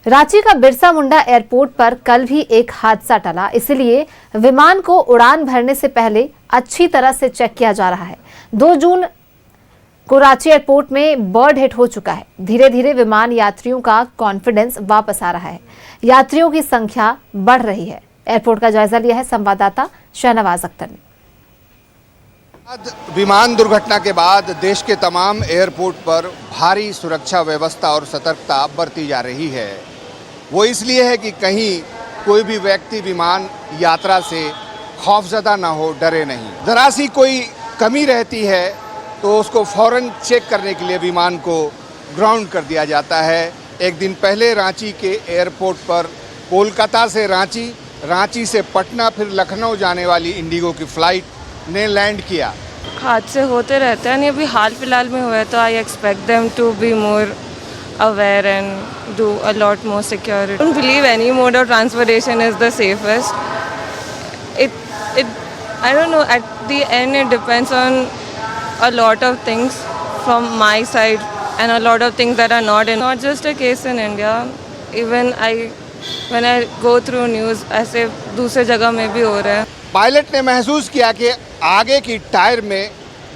रांची का बिरसा मुंडा एयरपोर्ट पर कल भी एक हादसा टला, इसलिए विमान को उड़ान भरने से पहले अच्छी तरह से चेक किया जा रहा है। 2 जून को रांची एयरपोर्ट में बर्ड हिट हो चुका है। धीरे धीरे विमान यात्रियों का कॉन्फिडेंस वापस आ रहा है, यात्रियों की संख्या बढ़ रही है। एयरपोर्ट का जायजा लिया है संवाददाता शहनवाज अख्तर ने। विमान दुर्घटना के बाद देश के तमाम एयरपोर्ट पर भारी सुरक्षा व्यवस्था और सतर्कता बरती जा रही है। वो इसलिए है कि कहीं कोई भी व्यक्ति विमान यात्रा से खौफजदा ना हो, डरे नहीं। जरा सी कोई कमी रहती है तो उसको फौरन चेक करने के लिए विमान को ग्राउंड कर दिया जाता है। एक दिन पहले रांची के एयरपोर्ट पर कोलकाता से रांची, रांची से पटना फिर लखनऊ जाने वाली इंडिगो की फ्लाइट ने लैंड किया। हादसे होते रहते हैं, अभी हाल फिलहाल में हुआ है, तो I expect them to be more aware and do a lot more security. I don't believe any mode of transportation is the safest. I don't know, at the end it depends on a lot of things from my side and a lot of things that are not just a case in India. Even when I go through news, ऐसे दूसरे जगह में भी हो रहा है। Pilot ने महसूस किया कि आगे की टायर में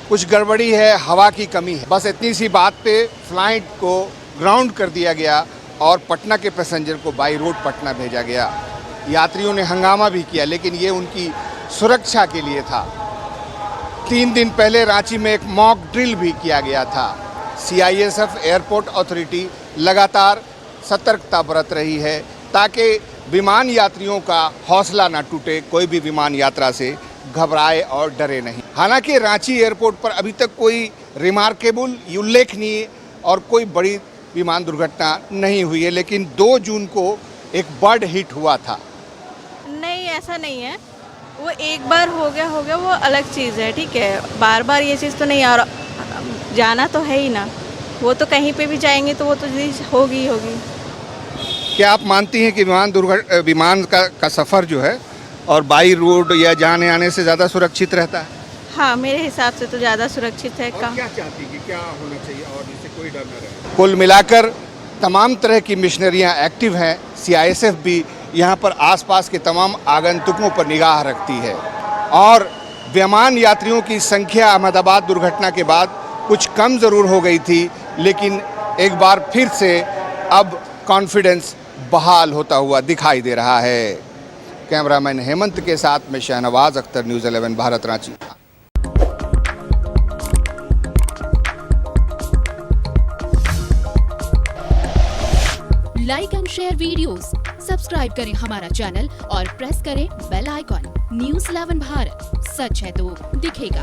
कुछ गड़बड़ी है, हवा की कमी है। बस इतनी सी बात पे फ्लाइट को ग्राउंड कर दिया गया और पटना के पैसेंजर को बाई रोड पटना भेजा गया। यात्रियों ने हंगामा भी किया, लेकिन ये उनकी सुरक्षा के लिए था। 3 दिन पहले रांची में एक मॉक ड्रिल भी किया गया था। CISF एयरपोर्ट अथॉरिटी लगातार सतर्कता बरत रही है ताकि विमान यात्रियों का हौसला ना टूटे, कोई भी विमान यात्रा से घबराए और डरे नहीं। हालांकि रांची एयरपोर्ट पर अभी तक कोई रिमार्केबल, उल्लेखनीय और कोई बड़ी विमान दुर्घटना नहीं हुई है, लेकिन 2 जून को एक बर्ड हिट हुआ था। नहीं, ऐसा नहीं है। वो एक बार हो गया वो अलग चीज़ है, ठीक है। बार बार ये चीज़ तो नहीं, और जाना तो है ही ना, वो तो कहीं पे भी जाएंगे तो वो तो चीज़ होगी। क्या आप मानती हैं कि विमान का सफ़र जो है और बाई रोड या जाने आने से ज़्यादा सुरक्षित रहता है? हाँ, मेरे हिसाब से तो ज़्यादा सुरक्षित है। क्या चाहती कि क्या होना चाहिए और इससे कोई डर न रहे? कुल मिलाकर तमाम तरह की मिशनरियाँ एक्टिव हैं। CISF भी यहाँ पर आसपास के तमाम आगंतुकों पर निगाह रखती है और विमान यात्रियों की संख्या अहमदाबाद दुर्घटना के बाद कुछ कम ज़रूर हो गई थी, लेकिन एक बार फिर से अब कॉन्फिडेंस बहाल होता हुआ दिखाई दे रहा है। कैमरामैन हेमंत के साथ में Shahnawaz Akhtar, news 11 Bharat, Ranchi. Like and share videos, subscribe करें हमारा चैनल और प्रेस करें बेल आइकॉन। न्यूज़ 11 भारत, सच है तो दिखेगा।